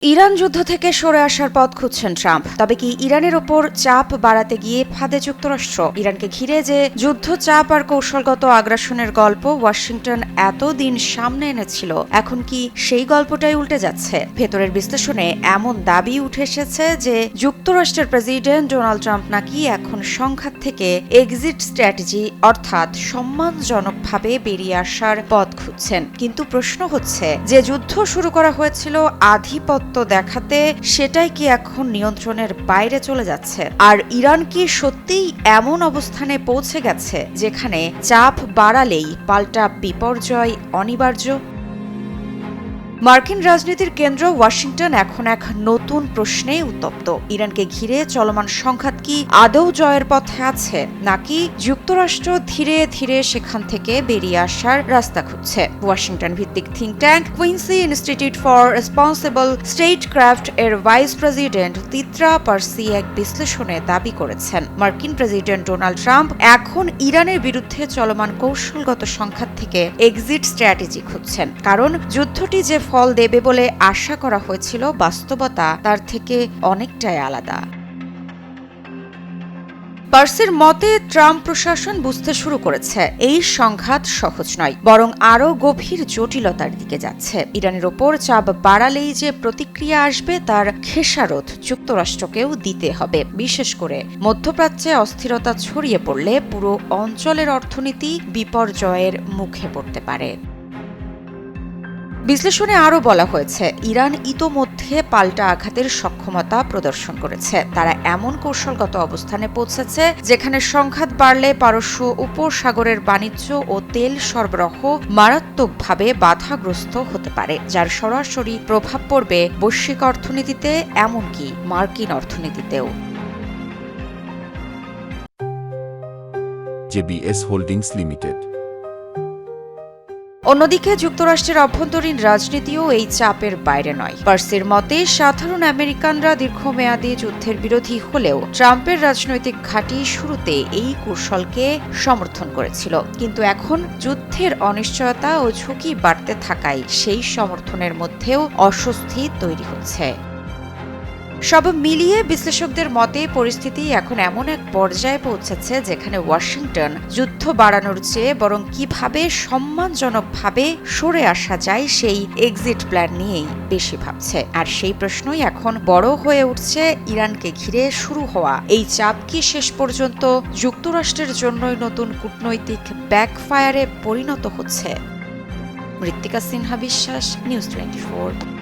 Iran যুদ্ধ থেকে সরে আসার পথ খুঁজছেন ট্রাম্প। তবে কি ইরানের ওপর চাপ বাড়াতে গিয়ে ফাঁদে যুক্তরাষ্ট্র? ইরানকে ঘিরে যে যুদ্ধ চাপ আর কৌশলগত আগ্রাসনের গল্প ওয়াশিংটন এতদিন সামনে এনেছিল, এখন কি সেই গল্পটাই উল্টে যাচ্ছে? ভেতরের বিশ্লেষণে এমন দাবি উঠে এসেছে যে যুক্তরাষ্ট্রের প্রেসিডেন্ট ডোনাল্ড ট্রাম্প নাকি এখন সংঘাত থেকে এক্সিট স্ট্র্যাটেজি অর্থাৎ সম্মানজনকভাবে বেরিয়ে আসার পথ খুঁজছেন। কিন্তু প্রশ্ন হচ্ছে, যে যুদ্ধ শুরু করা হয়েছিল আধিপত্য দেখাতে, সেটাই কি এখন নিয়ন্ত্রণের বাইরে চলে যাচ্ছে? আর ইরান কি সত্যিই এমন অবস্থানে পৌঁছে গেছে যেখানে চাপ বাড়ালেই পাল্টা বিপর্যয় অনিবার্য? মার্কিন রাজনীতির কেন্দ্র ওয়াশিংটন এখন এক নতুন প্রশ্নে উত্তপ্ত। ইরানকে ঘিরে চলমান সংঘাত কি আদৌ জয়ের পথে আছে, নাকি যুক্তরাষ্ট্র ধীরে ধীরে সেখান থেকে বেরিয়ে আসার রাস্তা খুঁজছে? ওয়াশিংটন ভিত্তিক think tank Quincy Institute for Responsible Statecraft এর ভাইস প্রেসিডেন্ট তিত্রা পার্সি এক বিশ্লেষণে দাবি করেছেন, মার্কিন প্রেসিডেন্ট ডোনাল্ড ট্রাম্প এখন ইরানের বিরুদ্ধে চলমান কৌশলগত সংঘাত থেকে এক্সিট স্ট্র্যাটেজি খুঁজছেন। কারণ যুদ্ধটি যে ফল দেবে বলে আশা করা হয়েছিল, বাস্তবতা তার থেকে অনেকটাই আলাদা। পার্সির মতে, ট্রাম্প প্রশাসন বুঝতে শুরু করেছে এই সংঘাত সহজ নয়, বরং আরও গভীর জটিলতার দিকে যাচ্ছে। ইরানের ওপর চাপ বাড়ালেই যে প্রতিক্রিয়া আসবে তার খেসারত যুক্তরাষ্ট্রকেও দিতে হবে। বিশেষ করে মধ্যপ্রাচ্যে অস্থিরতা ছড়িয়ে পড়লে পুরো অঞ্চলের অর্থনীতি বিপর্যয়ের মুখে পড়তে পারে। বিশ্লেষণে আরও বলা হয়েছে, ইরান ইতোমধ্যে পাল্টা আঘাতের সক্ষমতা প্রদর্শন করেছে। তারা এমন কৌশলগত অবস্থানে পৌঁছেছে যেখানে সংঘাত বাড়লে পারস্য উপসাগরের বাণিজ্য ও তেল সরবরাহ মারাত্মকভাবে বাধাগ্রস্ত হতে পারে, যার সরাসরি প্রভাব পড়বে বৈশ্বিক অর্থনীতিতে, এমনকি মার্কিন অর্থনীতিতেও। JBS holdings limited. অন্যদিকে যুক্তরাষ্ট্রের অভ্যন্তরীণ রাজনীতিও এই চাপের বাইরে নয়। পার্সির মতে, সাধারণ আমেরিকানরা দীর্ঘমেয়াদী যুদ্ধের বিরোধী হলেও ট্রাম্পের রাজনৈতিক ঘাঁটি শুরুতে এই কৌশলকে সমর্থন করেছিল। কিন্তু এখন যুদ্ধের অনিশ্চয়তা ও ঝুঁকি বাড়তে থাকায় সেই সমর্থনের মধ্যেও অস্বস্তি তৈরি হচ্ছে। সব মিলিয়ে বিশ্লেষকদের মতে পরিস্থিতি এখন এমন এক পর্যায়ে পৌঁছেছে যেখানে ওয়াশিংটন যুদ্ধ বাড়ানোর চেয়ে বরং কিভাবে সম্মানজনকভাবে সরে আসা যায় সেই এক্সিট প্ল্যান নিয়েই বেশি ভাবছে। আর সেই প্রশ্নই এখন বড় হয়ে উঠছে, ইরানকে ঘিরে শুরু হওয়া এই চাপ কি শেষ পর্যন্ত যুক্তরাষ্ট্রের জন্যই নতুন কূটনৈতিক ব্যাকফায়ারে পরিণত হচ্ছে? মৃত্তিকা সিনহা বিশ্বাস, নিউজ 24।